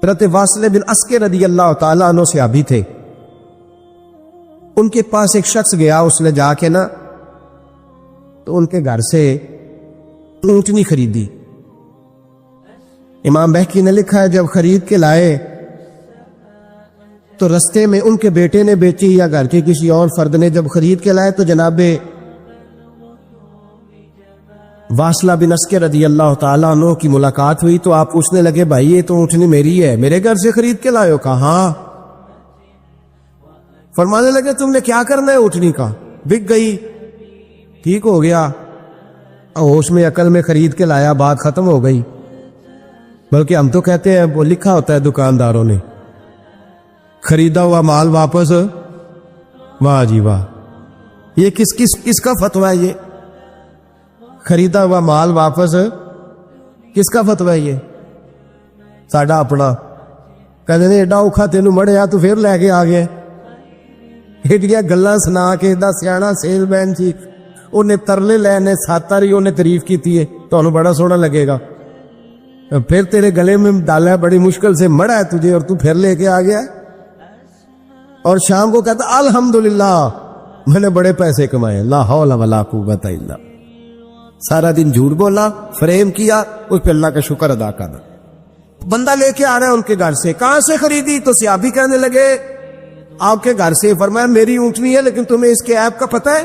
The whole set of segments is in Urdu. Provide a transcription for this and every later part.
حضرت واصل بن اسقر رضی اللہ تعالیٰ عنہ صحابی تھے، ان کے پاس ایک شخص گیا، اس نے جا کے نا تو ان کے گھر سے اونٹنی خریدی۔ امام بہقی نے لکھا ہے جب خرید کے لائے تو رستے میں ان کے بیٹے نے بیچی یا گھر کے کسی اور فرد نے جب خرید کے لائے تو جناب واصلہ بن اسقر رضی اللہ تعالیٰ عنہ کی ملاقات ہوئی تو آپ پوچھنے لگے بھائی یہ تو اونٹنی میری ہے، میرے گھر سے خرید کے لائے ہو؟ کہا ہاں۔ فرمانے لگے تم نے کیا کرنا ہے اونٹنی کا؟ بک گئی، ٹھیک ہو گیا، ہوش میں عقل میں خرید کے لایا، بات ختم ہو گئی۔ بلکہ ہم تو کہتے ہیں وہ لکھا ہوتا ہے دکانداروں نے خریدا ہوا مال واپس، واہ جی واہ، یہ کس کا فتویٰ ہے؟ یہ خریدا ہوا مال واپس کس کا فتویٰ ہے؟ یہ ساڈا اپنا۔ کہتے ہیں ایڈا اوکھا تینوں مڑیا تو پھر لے کے آ گیا، ایڈیاں گلاں سنا کے ایڈا سیاح سیل مین سی، انہیں ترلے لینے ساتاری انہیں تعریف کی ہے، تو بڑا سونا لگے گا، پھر تیرے گلے میں ڈالا بڑی مشکل سے مڑا ہے تجھے اور تو پھر لے کے آ گیا، اور شام کو کہتا الحمدللہ میں نے بڑے پیسے کمائے، لا حول ولا قوت الا۔ سارا دن جھوٹ بولا، فریم کیا، اس پہ اللہ کا شکر ادا کرنا۔ بندہ لے کے آ رہا ہے ان کے گھر سے، کہاں سے خریدی؟ تو صحابی کہنے لگے آپ کے گھر سے۔ فرمایا میری اونٹنی ہے لیکن تمہیں اس کے عیب کا پتہ ہے؟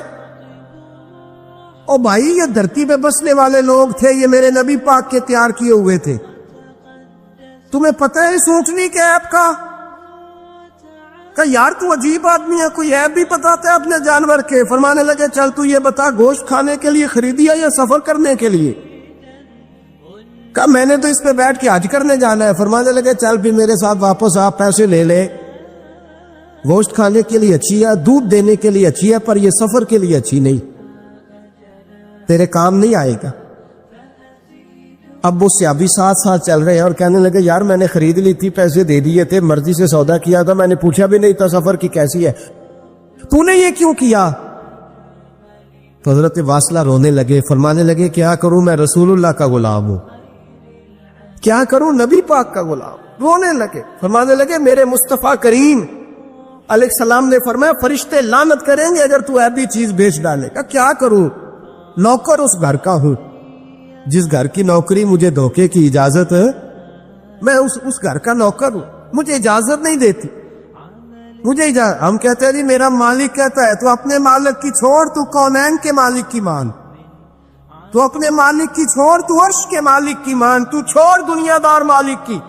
او بھائی یہ دھرتی پہ بسنے والے لوگ تھے، یہ میرے نبی پاک کے تیار کیے ہوئے تھے، تمہیں پتہ ہے اس اونٹنی کے عیب کا؟ کہ یار تو عجیب آدمی ہے، کوئی عیب بھی بتاتا ہے اپنے جانور کے۔ فرمانے لگے چل تو یہ بتا گوشت کھانے کے لیے خریدی ہے یا سفر کرنے کے لیے؟ کہا میں نے تو اس پہ بیٹھ کے حج کرنے جانا ہے۔ فرمانے لگے چل پھر میرے ساتھ واپس آپ پیسے لے لے، گوشت کھانے کے لیے اچھی ہے، دودھ دینے کے لیے اچھی ہے، پر یہ سفر کے لیے اچھی نہیں، تیرے کام نہیں آئے گا۔ اب وہ صحابی ساتھ ساتھ چل رہے ہیں اور کہنے لگے یار میں نے خرید لی تھی، پیسے دے دیے تھے، مرضی سے سودا کیا تھا، میں نے پوچھا بھی نہیں تھا سفر کی کیسی ہے، تو نے یہ کیوں کیا؟ تو حضرت واصلہ رونے لگے، فرمانے لگے کیا کروں، میں رسول اللہ کا غلام ہوں، کیا کروں، نبی پاک کا غلام۔ رونے لگے، فرمانے لگے میرے مصطفیٰ کریم علیہ السلام نے فرمایا فرشتے لعنت کریں گے اگر تو ایسی چیز بیچ ڈالے گا۔ کیا کروں، نوکر اس گھر کا ہوں، جس گھر کی نوکری مجھے دھوکے کی اجازت ہے، میں اس گھر کا نوکر ہوں، مجھے اجازت نہیں دیتی، مجھے اجازت۔ ہم کہتے ہیں جی میرا مالک کہتا ہے، تو اپنے مالک کی چھوڑ، تو کونین کے مالک کی مان، تو اپنے مالک کی چھوڑ، تو عرش کے مالک کی مان، تو چھوڑ دنیا دار مالک کی،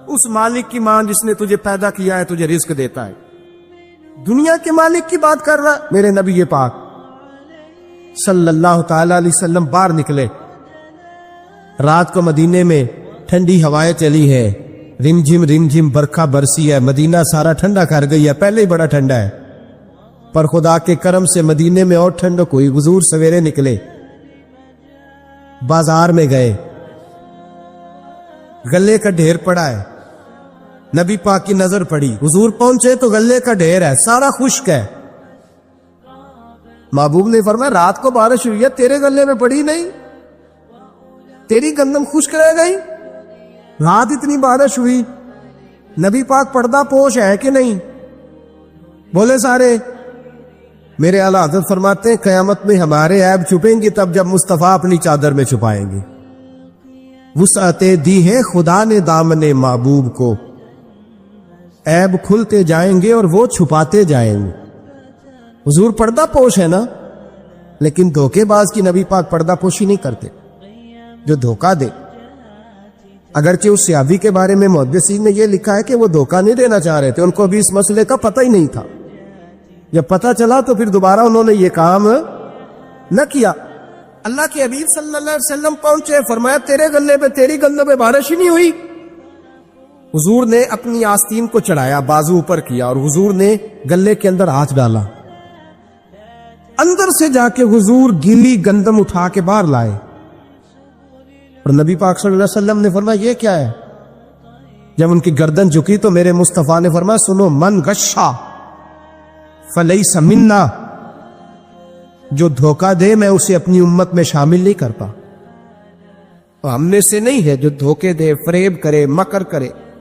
اس مالک کی مان جس نے تجھے پیدا کیا ہے، تجھے رزق دیتا ہے۔ دنیا کے مالک کی بات کر رہا۔ میرے نبی پاک صلی اللہ تعالی علیہ وسلم باہر نکلے، رات کو مدینے میں ٹھنڈی ہوائیں چلی ہے، رم جھم برکھا برسی ہے، مدینہ سارا ٹھنڈا کر گئی ہے، پہلے ہی بڑا ٹھنڈا ہے، پر خدا کے کرم سے مدینے میں اور ٹھنڈک ہوئی۔ حضور سویرے نکلے، بازار میں گئے، غلے کا ڈھیر پڑا ہے، نبی پاک کی نظر پڑی، حضور پہنچے تو غلے کا ڈھیر ہے، سارا خشک ہے۔ محبوب نے فرمایا رات کو بارش ہوئی ہے، تیرے غلے میں پڑی نہیں، تیری گندم خشک رہ گئی، رات اتنی بارش ہوئی۔ نبی پاک پردہ پوش ہے کہ نہیں؟ بولے سارے۔ میرے اعلیٰ حضرت فرماتے ہیں قیامت میں ہمارے عیب چھپیں گے تب جب مصطفیٰ اپنی چادر میں چھپائیں گے۔ وسعتیں دی ہے خدا نے دامن محبوب کو، عیب کھلتے جائیں گے اور وہ چھپاتے جائیں گے۔ حضور پردہ پوش ہے نا، لیکن دھوکے باز کی نبی پاک پردہ پوشی نہیں کرتے، جو دھوکہ دے۔ اگرچہ اس صحابی کے بارے میں محدثین نے یہ لکھا ہے کہ وہ دھوکہ نہیں دینا چاہ رہے تھے، ان کو بھی اس مسئلے کا پتہ ہی نہیں تھا، جب پتہ چلا تو پھر دوبارہ انہوں نے یہ کام نہ کیا۔ اللہ کے حبیب صلی اللہ علیہ وسلم پہنچے، فرمایا تیرے گلے پہ تیری گندم پہ بارش ہی نہیں ہوئی۔ حضور نے اپنی آستین کو چڑھایا، بازو اوپر کیا، اور حضور نے گلے کے اندر ہاتھ ڈالا، اندر سے جا کے حضور گیلی گندم اٹھا کے باہر لائے، اور نبی پاک صلی اللہ علیہ وسلم نے فرمایا یہ کیا ہے؟ جب ان کی گردن جھکی تو میرے مصطفیٰ نے فرمایا سنو، من غشا فلیس منا، جو دھوکہ دے میں اسے اپنی امت میں شامل نہیں کرتا، ہم نے سے نہیں ہے جو دھوکے دے، فریب کرے، مکر کرے،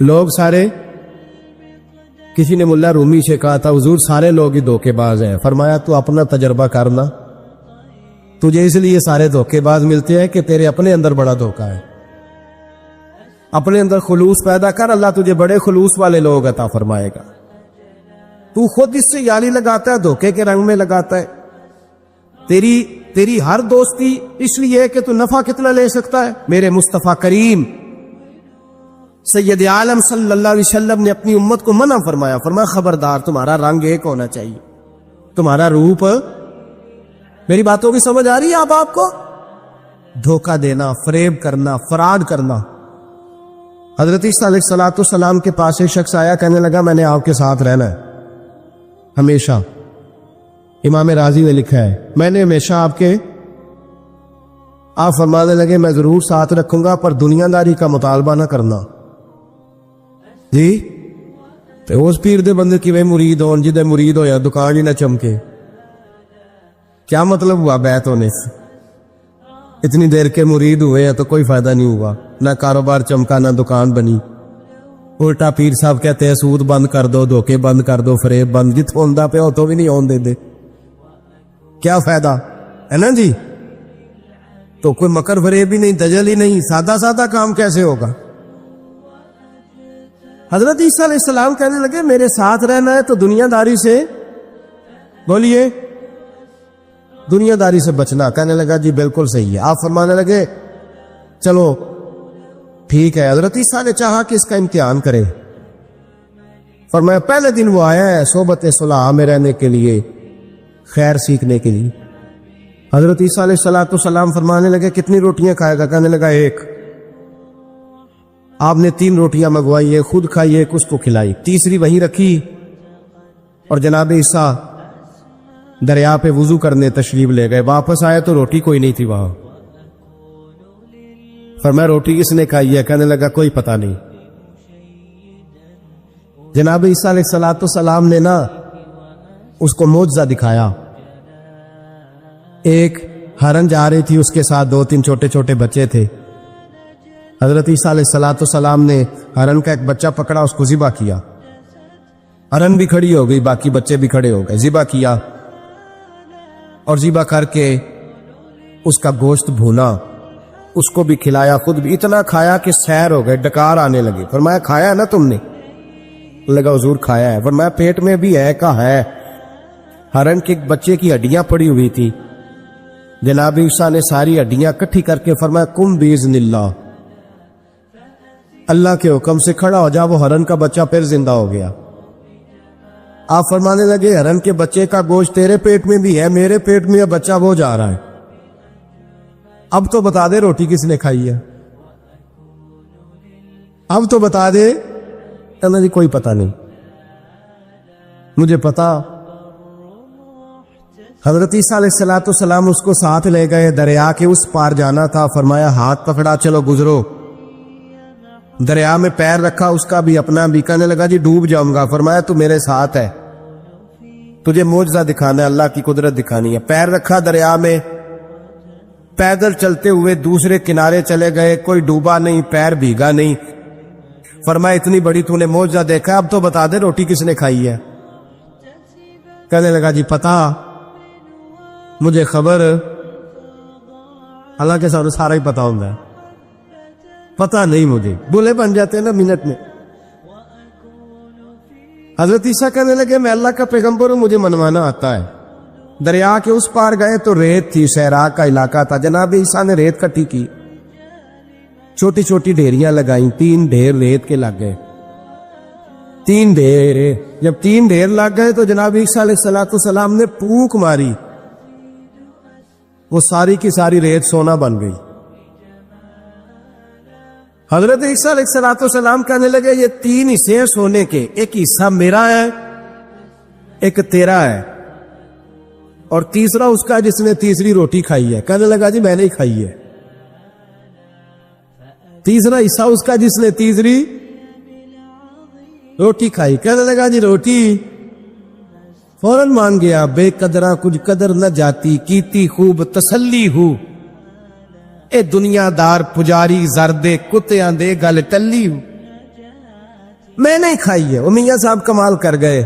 لوگ سارے, کسی نے ملا رومی سے کہا تھا حضور سارے لوگ ہی دھوکے باز ہیں. فرمایا تو اپنا تجربہ کرنا, تجھے اس لیے سارے دھوکے باز ملتے ہیں کہ تیرے اپنے اندر بڑا دھوکا ہے. اپنے اندر خلوص پیدا کر, اللہ تجھے بڑے خلوص والے لوگ عطا فرمائے گا. تو خود اس سے یاری لگاتا ہے, دھوکے کے رنگ میں لگاتا ہے. تیری ہر دوستی اس لیے کہ تو نفع کتنا لے سکتا ہے. میرے مصطفیٰ کریم سید عالم صلی اللہ علیہ وسلم نے اپنی امت کو منع فرمایا, فرمایا خبردار تمہارا رنگ ایک ہونا چاہیے, تمہارا روپ. میری باتوں کی سمجھ آ رہی ہے آپ کو؟ دھوکہ دینا, فریب کرنا, فراڈ کرنا. حضرت عیسیٰ علیہ الصلوۃ والسلام کے پاس ایک شخص آیا, کہنے لگا میں نے آپ کے ساتھ رہنا ہے ہمیشہ. امام راضی نے لکھا ہے میں نے ہمیشہ آپ فرمانے لگے میں ضرور ساتھ رکھوں گا پر دنیا داری کا مطالبہ نہ کرنا. جی تو اس پیر دے بندے کی مرید ہون, جدے مرید ہویا دکان ہی نہ چمکے. کیا مطلب ہوا بیعت ہونے سے؟ اتنی دیر کے مرید ہوئے ہیں تو کوئی فائدہ نہیں ہوا, نہ کاروبار چمکا نہ دکان بنی. الٹا پیر صاحب کہتے ہیں سود بند کر دو, دھوکے بند کر دو, فریب بند. جت ہوندہ پہ ہو تو بھی نہیں ہون دے دے, کیا فائدہ ہے نا جی. تو کوئی مکر فریب ہی نہیں, دجل ہی نہیں, سادہ سادہ کام کیسے ہوگا. حضرت عیسیٰ علیہ السلام کہنے لگے میرے ساتھ رہنا ہے تو دنیا داری سے, بولیے, دنیا داری سے بچنا. کہنے لگا جی بالکل صحیح ہے. آپ فرمانے لگے چلو ٹھیک ہے. حضرت عیسیٰ نے چاہا کہ اس کا امتحان کرے. فرمایا پہلے دن وہ آیا ہے صحبت صلح میں رہنے کے لیے, خیر سیکھنے کے لیے. حضرت عیسیٰ علیہ السلام فرمانے لگے کتنی روٹیاں کھائے گا؟ کہنے لگا ایک. آپ نے 3 روٹیاں منگوائی, ایک خود کھائی, ایک اس کو کھلائی, تیسری وہیں رکھی. اور جناب عیسیٰ دریا پہ وضو کرنے تشریف لے گئے. واپس آئے تو روٹی کوئی نہیں تھی وہاں. فرمایا روٹی کس نے کھائی ہے؟ کہنے لگا کوئی پتہ نہیں. جناب عیسیٰ علیہ السلام نے نا اس کو معجزہ دکھایا. ایک ہرن جا رہی تھی, اس کے ساتھ 2-3 چھوٹے چھوٹے بچے تھے. حضرت عیسیٰ علیہ السلام نے ہرن کا ایک بچہ پکڑا, اس کو ذبح کیا. ہرن بھی کھڑی ہو گئی, باقی بچے بھی کھڑے ہو گئے. ذبح کیا اور ذبح کر کے اس کا گوشت بھونا, اس کو بھی کھلایا, خود بھی. اتنا کھایا کہ سیر ہو گئے, ڈکار آنے لگے. فرمایا کھایا نا تم نے؟ لگا حضور کھایا ہے. فرمایا پیٹ میں بھی ہے؟ کہا ہے. ہرن کے بچے کی ہڈیاں پڑی ہوئی تھی. جناب عیسیٰ نے ساری ہڈیاں کٹھی کر کے فرمایا کم باذن اللہ, اللہ کے حکم سے کھڑا ہو جا. وہ ہرن کا بچہ پھر زندہ ہو گیا. آپ فرمانے لگے ہرن کے بچے کا گوشت تیرے پیٹ میں بھی ہے, میرے پیٹ میں بچہ وہ جا رہا ہے. اب تو بتا دے روٹی کس نے کھائی ہے, اب تو بتا دے. کہنا جی کوئی پتہ نہیں, مجھے پتا. حضرت عیسیٰ علیہ السلام اس کو ساتھ لے گئے, دریا کے اس پار جانا تھا. فرمایا ہاتھ پکڑا, چلو گزرو. دریا میں پیر رکھا, اس کا بھی اپنا بھی. کہنے لگا جی ڈوب جاؤں گا. فرمایا تو میرے ساتھ ہے, تجھے معجزہ دکھانا ہے, اللہ کی قدرت دکھانی ہے. پیر رکھا دریا میں, پیدل چلتے ہوئے دوسرے کنارے چلے گئے. کوئی ڈوبا نہیں, پیر بھیگا نہیں. فرمایا اتنی بڑی تو نے معجزہ دیکھا, اب تو بتا دے روٹی کس نے کھائی ہے. کہنے لگا جی پتا, مجھے خبر. حالانکہ سارا ہی پتا ہوتا ہے, پتا نہیں مجھے. بولے بن جاتے ہیں نا منٹ میں. حضرت عیسیٰ کہنے لگے میں اللہ کا پیغمبر ہوں, مجھے منوانا آتا ہے. دریا کے اس پار گئے تو ریت تھی, صحرا کا علاقہ تھا. جناب عیسیٰ نے ریت کٹھی کی, چھوٹی چھوٹی ڈھیریاں لگائیں. 3 ڈھیر ریت کے لگ گئے. 3 ڈھیر. جب 3 ڈھیر لگ گئے تو جناب عیسیٰ علیہ السلام نے پھونک ماری, وہ ساری کی ساری ریت سونا بن گئی. حضرت عیسیٰ علیہ السلام کہنے لگے یہ 3 حصے ہیں سونے کے, ایک حصہ میرا ہے, ایک تیرا ہے, اور تیسرا اس کا جس نے تیسری روٹی کھائی ہے. کہنے لگا جی میں نے ہی کھائی ہے. تیسرا حصہ اس کا جس نے تیسری روٹی کھائی. کہنے لگا جی روٹی. فوراً مان گیا, بے قدرہ کچھ قدر نہ جاتی, کیتی خوب تسلی ہو. اے دنیا دار پجاری زردے کتیاں دے گل ٹلی ہو. میں نہیں کھائی ہے. وہ میاں صاحب کمال کر گئے.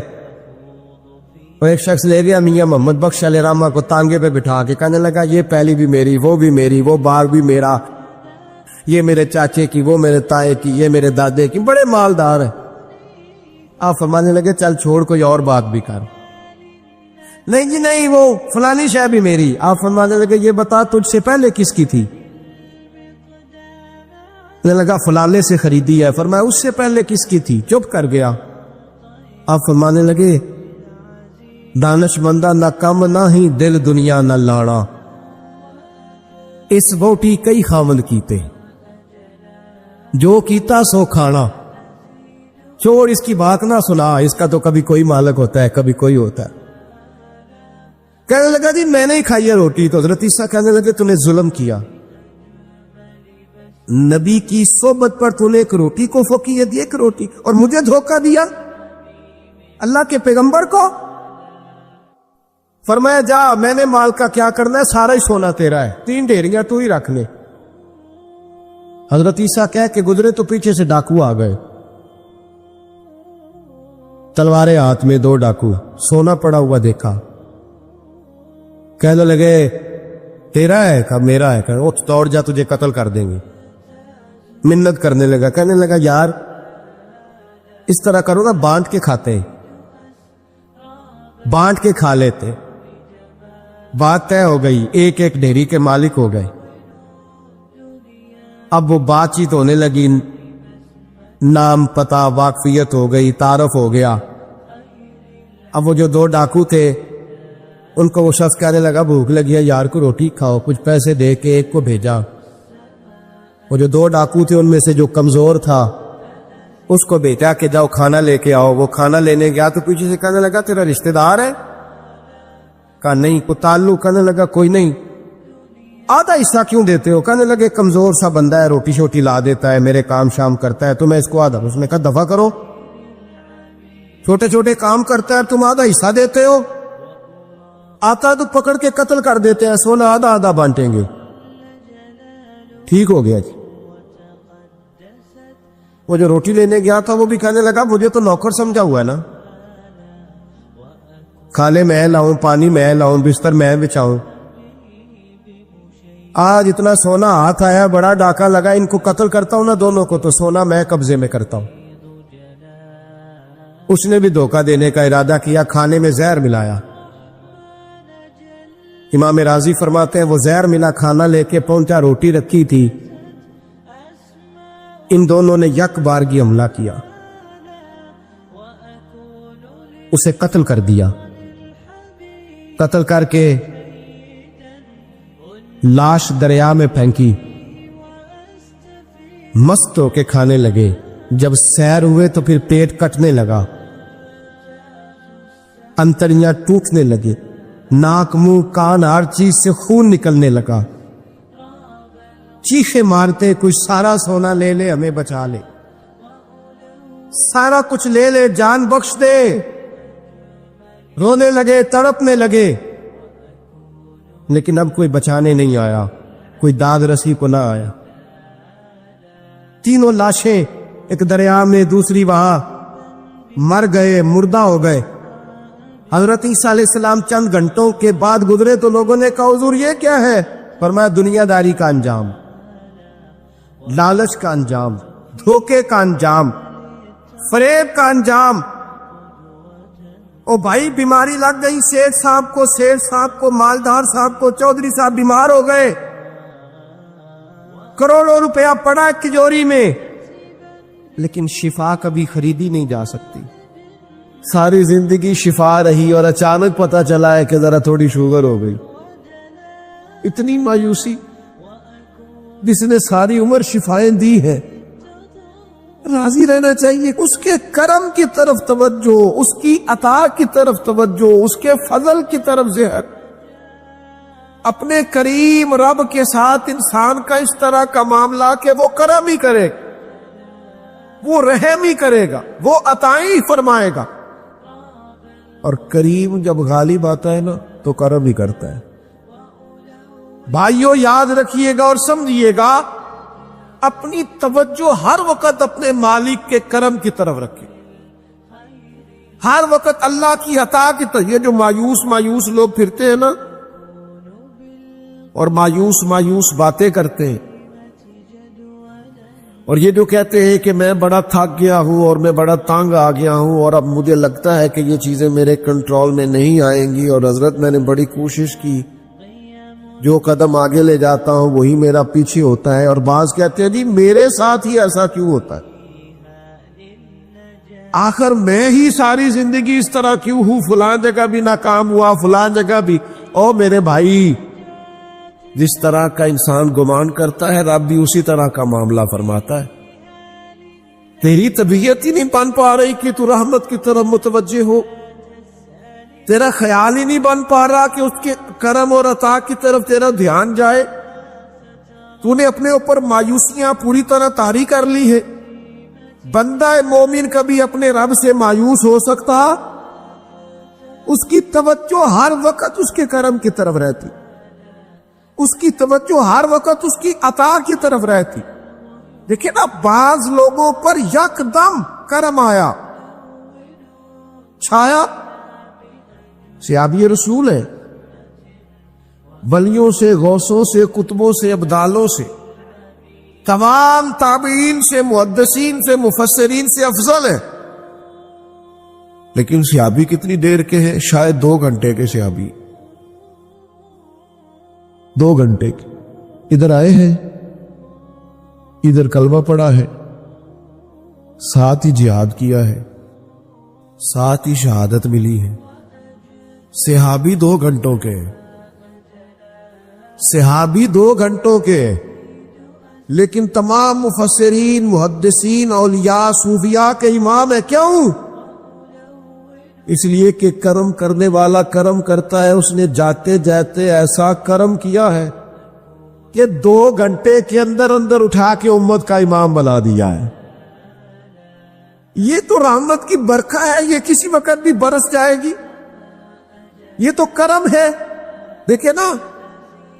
وہ ایک شخص لے گیا میاں محمد بخش علیہ رحمہ کو تانگے پہ بٹھا کے کہنے لگا یہ پہلی بھی میری، وہ بھی میری، وہ باغ بھی میرا، یہ میرے چاچے کی، وہ میرے تائے کی، یہ میرے دادے کی، بڑے مالدار ہیں. آپ فرمانے لگے چل چھوڑ کوئی اور بات بھی کر. نہیں جی نہیں، وہ فلانی شے بھی میری. آپ فرمانے لگے یہ بتا تجھ سے پہلے کس کی تھی؟ کہنے لگا فلانے سے خریدی ہے. فرمایا اس سے پہلے کس کی تھی؟ چپ کر گیا. آپ فرمانے لگے دانش مندہ نہ کم نہ ہی دل دنیا نہ لانا، اس ووٹی کئی خامن کیتے، جو کیتا سو کھانا. چھوڑ اس کی بات نہ سنا، اس کا تو کبھی کوئی مالک ہوتا ہے کبھی کوئی ہوتا ہے. کہنے لگا جی میں نے ہی کھائی ہے روٹی. تو حضرت عیسیٰ کہنے لگے تو نے ظلم کیا، نبی کی صحبت پر تو نے ایک روٹی کو فوقیت دی، ایک روٹی، اور مجھے دھوکہ دیا اللہ کے پیغمبر کو. فرمایا جا میں نے مال کا کیا کرنا ہے، سارا ہی سونا تیرا ہے، 3 ڈھیریاں تو ہی رکھ لے. حضرت عیسیٰ کہہ کے گزرے تو پیچھے سے ڈاکو آ گئے، تلواریں ہاتھ میں، 2 ڈاکو، سونا پڑا ہوا دیکھا. کہنے لگے تیرا ہے؟ کہا میرا ہے. کہا اٹھ دوڑ جا تجھے قتل کر دیں گے. منت کرنے لگا. کہنے لگا یار اس طرح کرو نا، بانٹ کے کھاتے، بانٹ کے کھا لیتے. بات طے ہو گئی، ایک ایک ڈھیری کے مالک ہو گئے. اب وہ بات چیت ہونے لگی، نام پتہ واقفیت ہو گئی، تعارف ہو گیا. اب وہ جو 2 ڈاکو تھے ان کو وہ شخص کہنے لگا بھوک لگی ہے یار کو روٹی کھاؤ، کچھ پیسے دے کے ایک کو بھیجا. وہ جو 2 ڈاکو تھے ان میں سے جو کمزور تھا اس کو بھیجا کہ جاؤ کھانا لے کے آؤ. وہ کھانا لینے گیا تو پیچھے سے کہنے لگا تیرا رشتہ دار ہے؟ کہا نہیں. کو تعلق؟ کہنے لگا کوئی نہیں. آدھا حصہ کیوں دیتے ہو؟ کہنے لگے کمزور سا بندہ ہے، روٹی شوٹی لا دیتا ہے، میرے کام شام کرتا ہے، تو میں اس کو آدھا. اس نے کہا دفع کرو، چھوٹے چھوٹے کام کرتا ہے تم آدھا حصہ دیتے ہو، آتا تو پکڑ کے قتل کر دیتے ہیں، سونا آدھا آدھا بانٹیں گے. ٹھیک ہو گیا جی. وہ جو روٹی لینے گیا تھا وہ بھی کہنے لگا مجھے تو نوکر سمجھا ہوا ہے نا، کھانے میں لاؤں، پانی میں لاؤں، بستر میں بچھاؤں. آج اتنا سونا ہاتھ آیا، بڑا ڈاکہ لگا، ان کو قتل کرتا ہوں نا دونوں کو تو سونا میں قبضے میں کرتا ہوں. اس نے بھی دھوکہ دینے کا ارادہ کیا، کھانے میں زہر ملایا. امام راضی فرماتے ہیں وہ زہر ملا کھانا لے کے پہنچا، روٹی رکھی تھی. ان دونوں نے یک بارگی حملہ کیا، اسے قتل کر دیا. قتل کر کے لاش دریا میں پھینکی. مست ہو کے کھانے لگے. جب سیر ہوئے تو پھر پیٹ کٹنے لگا، انتڑیاں ٹوٹنے لگے، ناک منہ کان ہر چیز سے خون نکلنے لگا. چیخے مارتے کچھ سارا سونا لے لے ہمیں بچا لے، سارا کچھ لے لے جان بخش دے. رونے لگے، تڑپنے لگے، لیکن اب کوئی بچانے نہیں آیا، کوئی داد رسی کو نہ آیا. 3 لاشیں، ایک دریا میں، دوسری وہاں، مر گئے، مردہ ہو گئے. حضرت عیسیٰ علیہ السلام چند گھنٹوں کے بعد گزرے تو لوگوں نے کہا حضور یہ کیا ہے؟ فرمایا دنیا داری کا انجام، لالچ کا انجام، دھوکے کا انجام، فریب کا انجام. او بھائی بیماری لگ گئی سیٹھ صاحب کو، مالدار صاحب کو، چودھری صاحب بیمار ہو گئے، کروڑوں روپیہ پڑا تجوری میں، لیکن شفا کبھی خریدی نہیں جا سکتی. ساری زندگی شفا رہی اور اچانک پتہ چلا ہے کہ ذرا تھوڑی شوگر ہو گئی. اتنی مایوسی، جس نے ساری عمر شفائیں دی ہے. راضی رہنا چاہیے، اس کے کرم کی طرف توجہ، اس کی عطا کی طرف توجہ، اس کے فضل کی طرف ذہن. اپنے کریم رب کے ساتھ انسان کا اس طرح کا معاملہ کہ وہ کرم ہی کرے، وہ رحم ہی کرے گا، وہ عطائیں ہی فرمائے گا. اور کریم جب غالب آتا ہے نا تو کرم ہی کرتا ہے. بھائیو یاد رکھیے گا اور سمجھیے گا، اپنی توجہ ہر وقت اپنے مالک کے کرم کی طرف رکھے، ہر وقت اللہ کی عطا کی طرف. یہ جو مایوس لوگ پھرتے ہیں نا اور مایوس باتیں کرتے ہیں، اور یہ جو کہتے ہیں کہ میں بڑا تھک گیا ہوں اور میں بڑا تنگ آ گیا ہوں اور اب مجھے لگتا ہے کہ یہ چیزیں میرے کنٹرول میں نہیں آئیں گی، اور حضرت میں نے بڑی کوشش کی، جو قدم آگے لے جاتا ہوں وہی میرا پیچھے ہوتا ہے. اور بعض کہتے ہیں جی میرے ساتھ ہی ایسا کیوں ہوتا ہے، آخر میں ہی ساری زندگی اس طرح کیوں ہوں، فلاں جگہ بھی ناکام ہوا، فلاں جگہ بھی. او میرے بھائی، جس طرح کا انسان گمان کرتا ہے رب بھی اسی طرح کا معاملہ فرماتا ہے. تیری طبیعت ہی نہیں بن پا رہی کہ تو رحمت کی طرف متوجہ ہو، تیرا خیال ہی نہیں بن پا رہا کہ اس کے کرم اور عطا کی طرف تیرا دھیان جائے. تو نے اپنے اوپر مایوسیاں پوری طرح طاری کر لی ہے. بندہ مومن کبھی اپنے رب سے مایوس ہو سکتا؟ اس کی توجہ ہر وقت اس کے کرم کی طرف رہتی، اس کی توجہ ہر وقت اس کی عطا کی طرف رہتی. دیکھیں نا، بعض لوگوں پر یکدم کرم آیا، چھایا. صحابی رسول ہے، ولیوں سے، غوثوں سے، قطبوں سے، ابدالوں سے، تمام تابعین سے، محدثین سے، مفسرین سے افضل ہے. لیکن صحابی کتنی دیر کے ہیں؟ شاید 2 گھنٹے کے صحابی، 2 گھنٹے کے. ادھر آئے ہیں، ادھر کلمہ پڑھا ہے، ساتھ ہی جہاد کیا ہے، ساتھ ہی شہادت ملی ہے. صحابی 2 گھنٹوں کے، صحابی 2 گھنٹوں کے، لیکن تمام مفسرین، محدثین، اولیاء، صوفیاء کے امام ہے. کیوں؟ اس لیے کہ کرم کرنے والا کرم کرتا ہے. اس نے جاتے جاتے ایسا کرم کیا ہے کہ 2 گھنٹے کے اندر اٹھا کے امت کا امام بنا دیا ہے. یہ تو رحمت کی برکھا ہے، یہ کسی وقت بھی برس جائے گی. یہ تو کرم ہے. دیکھیں نا،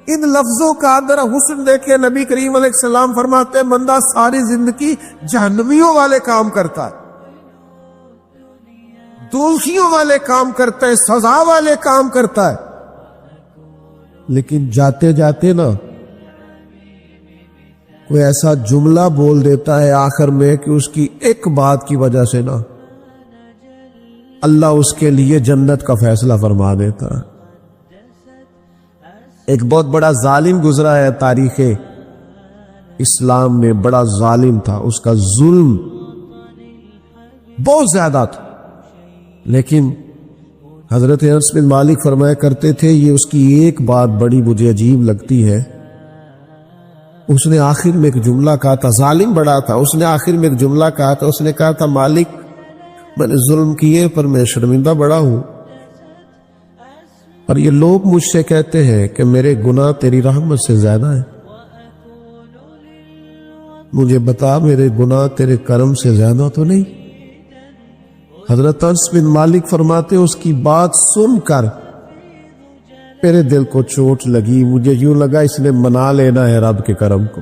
ان لفظوں کا ذرا حسن دیکھیں. نبی کریم علیہ السلام فرماتے ہیں بندہ ساری زندگی جہنمیوں والے کام کرتا ہے، دوزخیوں والے کام کرتا ہے، سزا والے کام کرتا ہے، لیکن جاتے جاتے نا کوئی ایسا جملہ بول دیتا ہے آخر میں کہ اس کی ایک بات کی وجہ سے نا اللہ اس کے لیے جنت کا فیصلہ فرما دیتا ہے. ایک بہت بڑا ظالم گزرا ہے تاریخ اسلام میں، بڑا ظالم تھا، اس کا ظلم بہت زیادہ تھا. لیکن حضرت انس بن مالک فرمایا کرتے تھے یہ اس کی ایک بات بڑی مجھے عجیب لگتی ہے. اس نے آخر میں ایک جملہ کہا تھا، ظالم بڑا تھا، اس نے آخر میں ایک جملہ کہا تھا. اس نے کہا تھا مالک میں نے ظلم کیے پر میں شرمندہ بڑا ہوں، اور یہ لوگ مجھ سے کہتے ہیں کہ میرے گناہ تیری رحمت سے زیادہ ہیں. مجھے بتا میرے گناہ تیرے کرم سے زیادہ تو نہیں؟ حضرت انس بن مالک فرماتے اس کی بات سن کر میرے دل کو چوٹ لگی. مجھے یوں لگا اس نے منا لینا ہے رب کے کرم کو.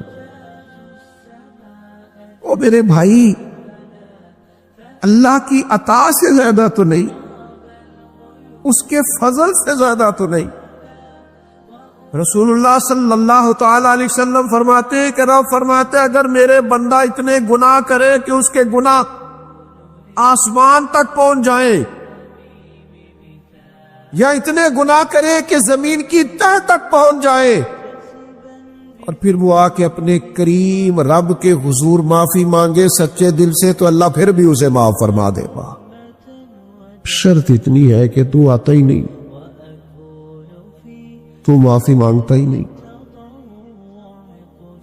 او میرے بھائی، اللہ کی عطا سے زیادہ تو نہیں، اس کے فضل سے زیادہ تو نہیں. رسول اللہ صلی اللہ تعالی علیہ وسلم فرماتے ہیں کہ رب فرماتے اگر میرے بندہ اتنے گناہ کرے کہ اس کے گناہ آسمان تک پہنچ جائیں، یا اتنے گناہ کرے کہ زمین کی تہ تک پہنچ جائے، اور پھر وہ آ کے اپنے کریم رب کے حضور معافی مانگے سچے دل سے، تو اللہ پھر بھی اسے معاف فرما دے گا. شرط اتنی ہے کہ تو آتا ہی نہیں، تو معافی مانگتا ہی نہیں،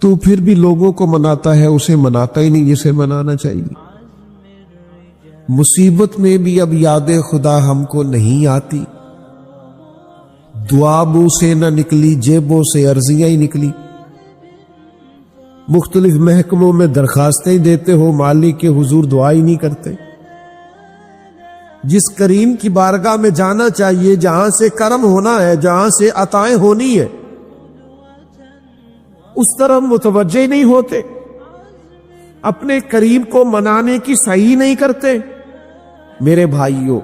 تو پھر بھی لوگوں کو مناتا ہے، اسے مناتا ہی نہیں جسے منانا چاہیے. مصیبت میں بھی اب یاد خدا ہم کو نہیں آتی، دعا منہ سے نہ نکلی، جیبوں سے عرضیاں ہی نکلی. مختلف محکموں میں درخواستیں دیتے ہو، مالک کے حضور دعا ہی نہیں کرتے. جس کریم کی بارگاہ میں جانا چاہیے، جہاں سے کرم ہونا ہے، جہاں سے عطائیں ہونی ہے، اس طرح متوجہ نہیں ہوتے. اپنے قریب کو منانے کی صحیح نہیں کرتے؟ میرے بھائیوں،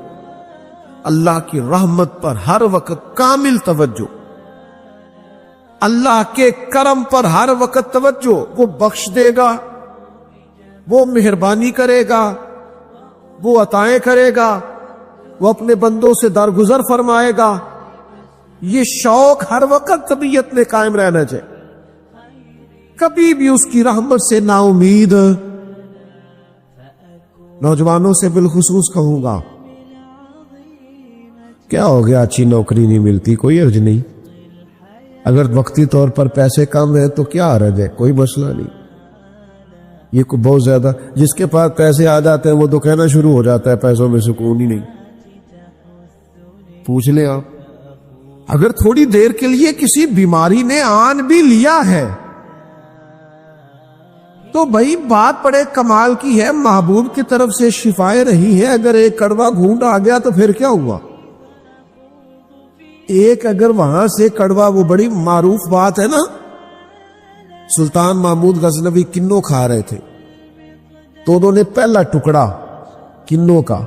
اللہ کی رحمت پر ہر وقت کامل توجہ، اللہ کے کرم پر ہر وقت توجہ۔ وہ بخش دے گا، وہ مہربانی کرے گا، وہ عطائیں کرے گا، وہ اپنے بندوں سے درگزر فرمائے گا۔ یہ شوق ہر وقت طبیعت میں قائم رہنا چاہیے، کبھی بھی اس کی رحمت سے نا امید۔ نوجوانوں سے بالخصوص کہوں گا، کیا ہو گیا اچھی نوکری نہیں ملتی، کوئی حرج نہیں، اگر وقتی طور پر پیسے کم ہیں تو کیا حرج ہے، کوئی مسئلہ نہیں۔ یہ کوئی بہت زیادہ، جس کے پاس پیسے آ جاتے ہیں وہ تو کہنا شروع ہو جاتا ہے پیسوں میں سکون ہی نہیں۔ پوچھ لیں آپ، اگر تھوڑی دیر کے لیے کسی بیماری نے آن بھی لیا ہے تو بھائی بات بڑے کمال کی ہے، محبوب کی طرف سے شفائیں رہی ہے۔ اگر ایک کڑوا گھونٹ آ گیا تو پھر کیا ہوا؟ ایک اگر وہاں سے کڑوا، وہ بڑی معروف بات ہے نا، سلطان محمود غزنوی کنوں کھا رہے تھے تو انہوں نے پہلا ٹکڑا کنوں کا،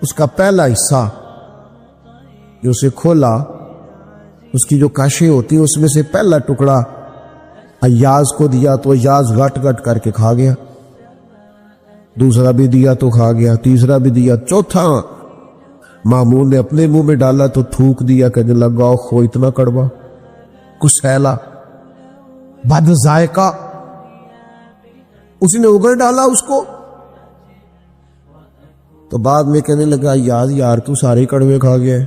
اس کا پہلا حصہ جو اسے کھولا، اس کی جو کاشیں ہوتی ہیں اس میں سے پہلا ٹکڑا ایاز کو دیا تو ایاز گٹ گٹ کر کے کھا گیا، دوسرا بھی دیا تو کھا گیا، تیسرا بھی دیا، چوتھا مامون نے اپنے منہ میں ڈالا تو تھوک دیا، کہنے لگا خو اتنا کڑوا، کسیلا، بد ذائقہ۔ اس نے اگل ڈالا اس کو تو بعد میں کہنے لگا یار تو سارے کڑوے کھا گیا۔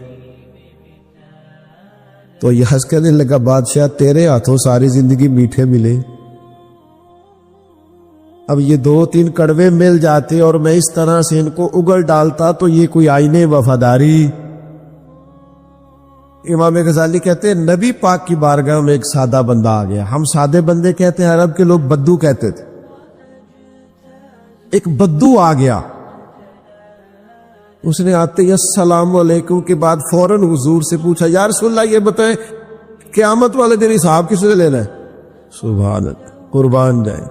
تو یاز کہنے لگا بادشاہ تیرے ہاتھوں ساری زندگی میٹھے ملے، اب یہ 2-3 کڑوے مل جاتے اور میں اس طرح سے ان کو اگل ڈالتا تو یہ کوئی آئین وفاداری۔ امام غزالی کہتے ہیں نبی پاک کی بارگاہ میں ایک سادہ بندہ آ گیا، ہم سادے بندے کہتے ہیں، عرب کے لوگ بدو کہتے تھے، ایک بدو آ گیا، اس نے آتے ہی السلام علیکم کے بعد فوراً حضور سے پوچھا یا رسول اللہ یہ بتائیں قیامت والے دن حساب کس سے لینا ہے؟ سبحان اللہ، قربان جائیں،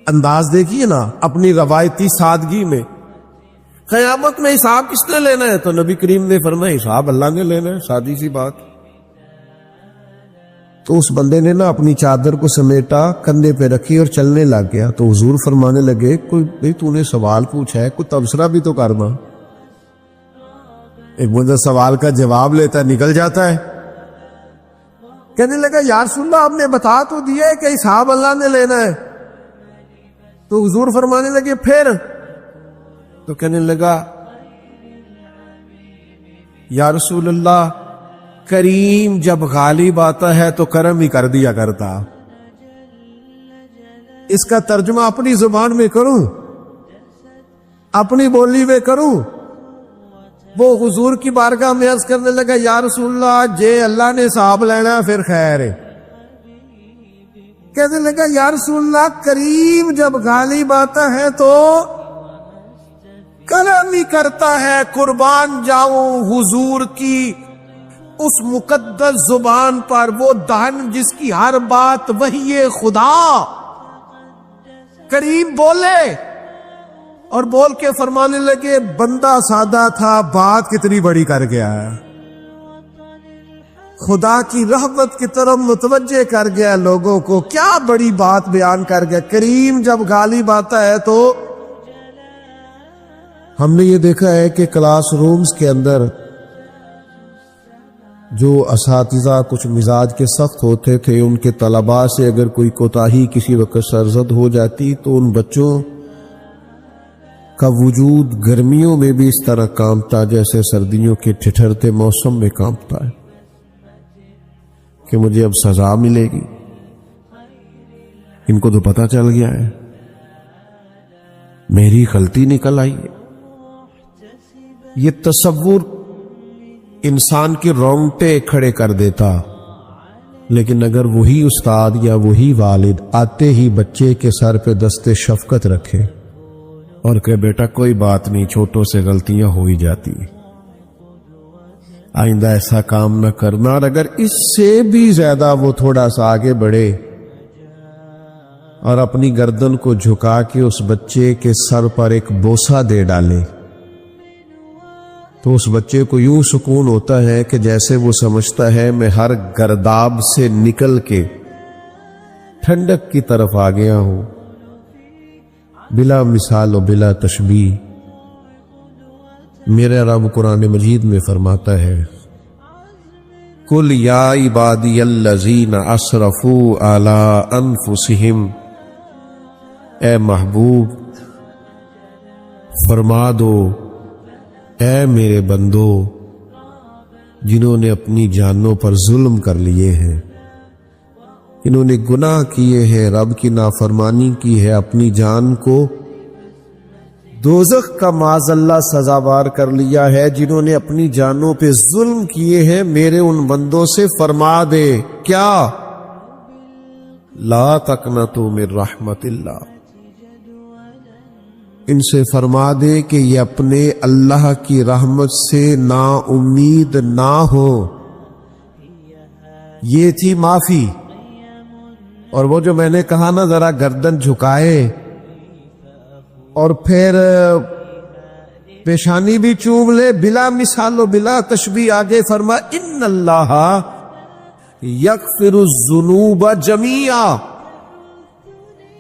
انداز دیکھیے نا اپنی روایتی سادگی میں، قیامت میں حساب کس نے لینا ہے؟ تو نبی کریم نے فرمایا حساب اللہ نے لینا ہے، سادی سی بات۔ تو اس بندے نے نا اپنی چادر کو سمیٹا، کندھے پہ رکھی اور چلنے لگ گیا۔ تو حضور فرمانے لگے کوئی تو نے سوال پوچھا ہے، کوئی تبصرہ بھی تو کرنا۔ ایک بندہ سوال کا جواب لیتا ہے نکل جاتا ہے۔ کہنے لگا یا رسول اللہ آپ نے بتا تو دیا ہے کہ حساب اللہ نے لینا ہے۔ تو حضور فرمانے لگے پھر؟ تو کہنے لگا یا رسول اللہ کریم جب غالب آتا ہے تو کرم ہی کر دیا کرتا۔ اس کا ترجمہ اپنی زبان میں کروں، اپنی بولی میں کروں؟ وہ حضور کی بارگاہ میں عرض کرنے لگا یا رسول اللہ جے اللہ نے حساب لینا پھر خیر ہے۔ کہنے لگا یا رسول اللہ کریم جب غالب آتا ہے تو کرم ہی کرتا ہے، قربان جاؤں حضور کی اس مقدس زبان پر، وہ دہن جس کی ہر بات وحی خدا۔ کریم بولے اور بول کے فرمانے لگے بندہ سادہ تھا، بات کتنی بڑی کر گیا ہے، خدا کی رحمت کی طرف متوجہ کر گیا لوگوں کو، کیا بڑی بات بیان کر گیا۔ کریم جب غالب آتا ہے تو ہم نے یہ دیکھا ہے کہ کلاس رومز کے اندر جو اساتذہ کچھ مزاج کے سخت ہوتے تھے، ان کے طلباء سے اگر کوئی کوتاہی کسی وقت سرزد ہو جاتی تو ان بچوں کا وجود گرمیوں میں بھی اس طرح کانپتا جیسے سردیوں کے ٹھٹھرتے موسم میں کانپتا ہے کہ مجھے اب سزا ملے گی۔ ان کو تو پتہ چل گیا ہے میری غلطی نکل آئی ہے۔ یہ تصور انسان کے رونگٹے کھڑے کر دیتا، لیکن اگر وہی استاد یا وہی والد آتے ہی بچے کے سر پہ دست شفقت رکھے اور کہ بیٹا کوئی بات نہیں، چھوٹوں سے غلطیاں ہو ہی جاتی، آئندہ ایسا کام نہ کرنا، اور اگر اس سے بھی زیادہ وہ تھوڑا سا آگے بڑھے اور اپنی گردن کو جھکا کے اس بچے کے سر پر ایک بوسہ دے ڈالے تو اس بچے کو یوں سکون ہوتا ہے کہ جیسے وہ سمجھتا ہے میں ہر گرداب سے نکل کے ٹھنڈک کی طرف آ گیا ہوں. بلا مثال و بلا تشبیہ میرے رب قرآن مجید میں فرماتا ہے قل یا عبادی الذین اسرفوا علی انفسہم، اے محبوب فرما دو اے میرے بندو جنہوں نے اپنی جانوں پر ظلم کر لیے ہیں، انہوں نے گناہ کیے ہیں، رب کی نافرمانی کی ہے، اپنی جان کو دوزخ کا معاذ اللہ سزاوار کر لیا ہے، جنہوں نے اپنی جانوں پہ ظلم کیے ہیں، میرے ان بندوں سے فرما دے کیا لا تقنطوا من رحمت اللہ، ان سے فرما دے کہ یہ اپنے اللہ کی رحمت سے نا امید نہ ہو. یہ تھی معافی. اور وہ جو میں نے کہا نا ذرا گردن جھکائے اور پھر پیشانی بھی چوم لے، بلا مثال و بلا تشبیہ آگے فرما ان اللہ یغفر الذنوب جمیعا،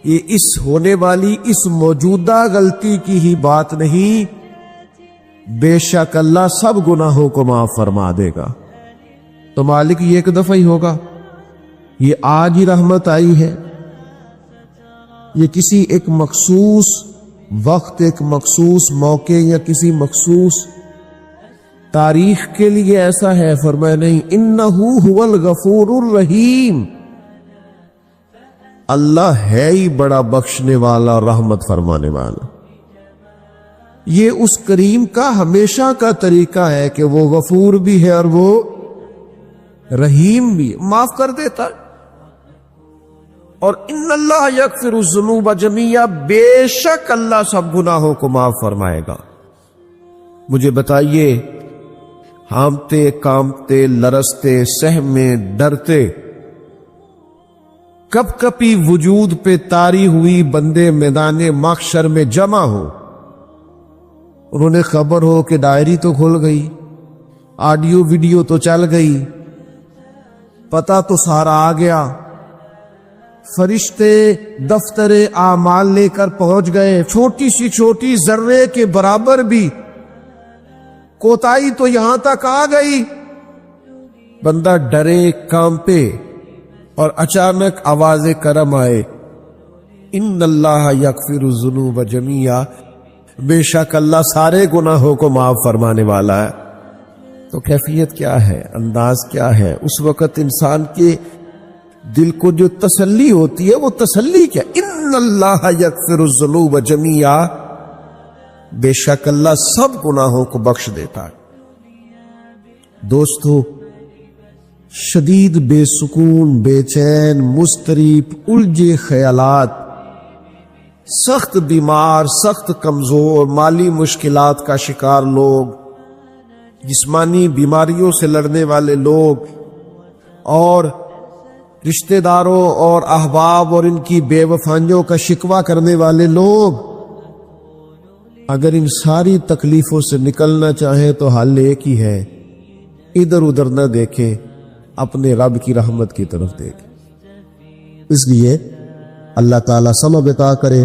یہ اس ہونے والی اس موجودہ غلطی کی ہی بات نہیں، بے شک اللہ سب گناہوں کو معاف فرما دے گا. تو مالک یہ ایک دفعہ ہی ہوگا، یہ آج ہی رحمت آئی ہے، یہ کسی ایک مخصوص وقت، ایک مخصوص موقع یا کسی مخصوص تاریخ کے لیے ایسا ہے؟ فرمایا نہیں، انہو هو الغفور الرحیم، اللہ ہے ہی بڑا بخشنے والا اور رحمت فرمانے والا. یہ اس کریم کا ہمیشہ کا طریقہ ہے کہ وہ غفور بھی ہے اور وہ رحیم بھی، معاف کر دیتا. اور ان اللہ یغفر الذنوب جمیعا، بے شک اللہ سب گناہوں کو معاف فرمائے گا. مجھے بتائیے، ہانپتے کانپتے لرزتے سہمے ڈرتے کب کپی وجود پہ طاری ہوئی بندے میدان محشر میں جمع ہو، انہوں نے خبر ہو کہ ڈائری تو کھل گئی، آڈیو ویڈیو تو چل گئی، پتہ تو سارا آ گیا، فرشتے دفتر اعمال لے کر پہنچ گئے، چھوٹی سی چھوٹی ذرے کے برابر بھی کوتاہی تو یہاں تک آ گئی. بندہ ڈرے کانپے اور اچانک آواز کرم آئے، ان اللہ یغفر الذنوب جمیعا، بے شک اللہ سارے گناہوں کو معاف فرمانے والا ہے. تو کیفیت کیا ہے، انداز کیا ہے؟ اس وقت انسان کے دل کو جو تسلی ہوتی ہے وہ تسلی کیا؟ ان اللہ یغفر الذنوب جمیعا، بے شک اللہ سب گناہوں کو بخش دیتا ہے. دوستو، شدید بے سکون، بے چین، مضطرب، الجھے خیالات، سخت بیمار، سخت کمزور، مالی مشکلات کا شکار لوگ، جسمانی بیماریوں سے لڑنے والے لوگ، اور رشتہ داروں اور احباب اور ان کی بے وفائیوں کا شکوہ کرنے والے لوگ، اگر ان ساری تکلیفوں سے نکلنا چاہیں تو حل ایک ہی ہے، ادھر ادھر نہ دیکھیں، اپنے رب کی رحمت کی طرف دیکھیں. اس لیے اللہ تعالیٰ سمجھ عطا کرے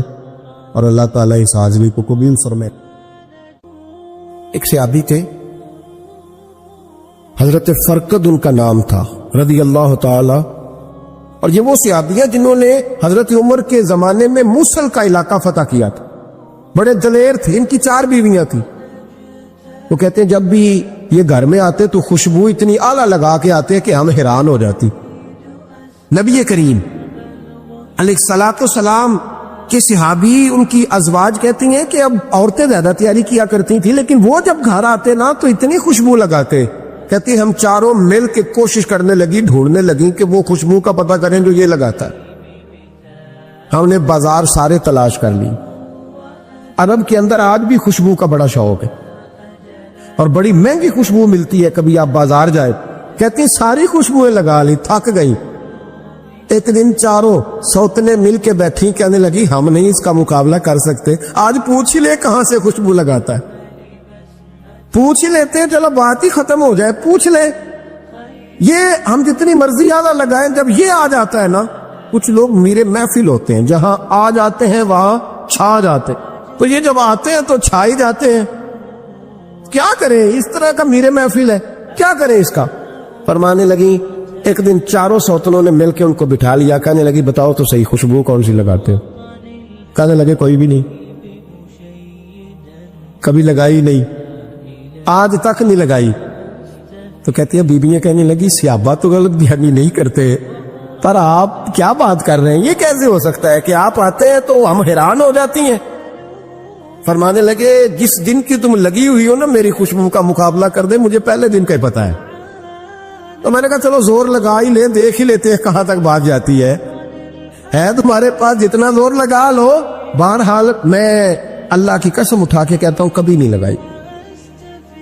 اور اللہ تعالیٰ اس حاضری کو قبول فرمائے. ایک صحابی تھے، حضرت فرقد ان کا نام تھا رضی اللہ تعالی. اور یہ وہ صحابی ہیں جنہوں نے حضرت عمر کے زمانے میں موصل کا علاقہ فتح کیا تھا. بڑے دلیر تھے، ان کی 4 بیویاں تھیں. وہ کہتے ہیں جب بھی یہ گھر میں آتے تو خوشبو اتنی اعلیٰ لگا کے آتے کہ ہم حیران ہو جاتی. نبی کریم علیہ الصلوۃ والسلام کے صحابی، ان کی ازواج کہتی ہیں کہ اب عورتیں زیادہ تیاری کیا کرتی تھیں، لیکن وہ جب گھر آتے نا تو اتنی خوشبو لگاتے. کہتی ہم چاروں مل کے کوشش کرنے لگی، ڈھونڈنے لگی کہ وہ خوشبو کا پتہ کریں جو یہ لگاتا ہے. ہم نے بازار سارے تلاش کر لی. عرب کے اندر آج بھی خوشبو کا بڑا شوق ہے اور بڑی مہنگی خوشبو ملتی ہے. کبھی آپ بازار جائے، کہتی ہیں ساری خوشبوئیں لگا لی، تھک گئی. ایک دن چاروں سوتنے مل کے بیٹھی، کہنے لگی ہم نہیں اس کا مقابلہ کر سکتے، آج پوچھ ہی لے کہاں سے خوشبو لگاتا ہے، پوچھ ہی لیتے ہیں، چلو بات ہی ختم ہو جائے، پوچھ لے۔ یہ ہم جتنی مرضی زیادہ لگائیں، جب یہ آ جاتا ہے نا، کچھ لوگ میرے محفل ہوتے ہیں، جہاں آ جاتے ہیں وہاں چھا جاتے، تو یہ جب آتے ہیں تو چھا ہی جاتے ہیں۔ کیا کریں، اس طرح کا میرے محفل ہے، کیا کریں اس کا؟ فرمانے لگی ایک دن چاروں سوتنوں نے مل کے ان کو بٹھا لیا، کہنے لگی بتاؤ تو صحیح خوشبو کون سی لگاتے ہو؟ کہنے لگے کوئی بھی نہیں، کبھی لگائی نہیں، آج تک نہیں لگائی۔ تو کہتی ہے بیویاں کہنے لگی صحابہ تو غلط بیانی نہیں کرتے، پر آپ کیا بات کر رہے ہیں، یہ کیسے ہو سکتا ہے کہ آپ آتے ہیں تو ہم حیران ہو جاتی ہیں۔ فرمانے لگے جس دن کی تم لگی ہوئی ہو نا میری خوشبو کا مقابلہ کر دے، مجھے پہلے دن کا ہی پتا ہے۔ تو میں نے کہا چلو زور لگا ہی لیں، دیکھ ہی لیتے ہیں کہاں تک بات جاتی ہے تمہارے پاس جتنا زور لگا لو۔ بہرحال میں اللہ کی قسم اٹھا کے کہتا ہوں کبھی نہیں لگائی۔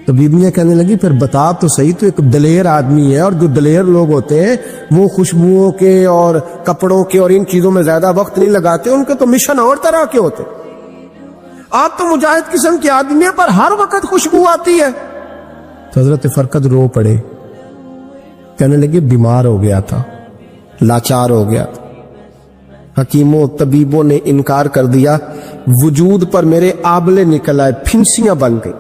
تو بیویاں کہنے لگی پھر بتا تو صحیح، تو ایک دلیر آدمی ہے، اور جو دلیر لوگ ہوتے ہیں وہ خوشبوؤں کے اور کپڑوں کے اور ان چیزوں میں زیادہ وقت نہیں لگاتے، ان کے تو مشن اور طرح کے ہوتے۔ آپ تو مجاہد قسم کے آدمی ہیں، پر ہر وقت خوشبو آتی ہے۔ تو حضرت فرقد رو پڑے، کہنے لگے بیمار ہو گیا تھا، لاچار ہو گیا تھا، حکیموں طبیبوں نے انکار کر دیا، وجود پر میرے آبلے نکل آئے، پھنسیاں بن گئی،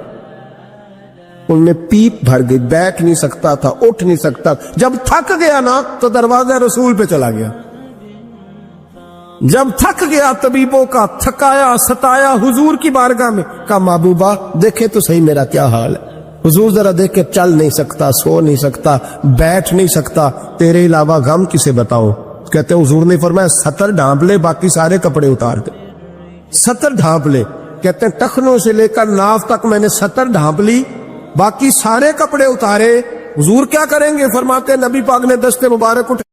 ان میں پیپ بھر گئی، بیٹھ نہیں سکتا تھا، اٹھ نہیں سکتا۔ جب تھک گیا نا تو دروازہ رسول پہ چلا گیا، جب تھک گیا طبیبوں کا تھکایا ستایا حضور کی بارگاہ میں، کہا محبوبہ دیکھے تو صحیح میرا کیا حال ہے۔ حضور ذرا دیکھ کے، چل نہیں سکتا، سو نہیں سکتا، بیٹھ نہیں سکتا، تیرے علاوہ غم کسے بتاؤ؟ کہتے ہیں حضور نے فرمایا ستر ڈھانپ لے، باقی سارے کپڑے اتار دے۔ ستر ڈھانپ لے، کہتے ہیں ٹخنوں سے لے کر ناف تک میں نے ستر ڈھانپ لی، باقی سارے کپڑے اتارے۔ حضور کیا کریں گے؟ فرماتے ہیں نبی پاک نے دست مبارک اٹھا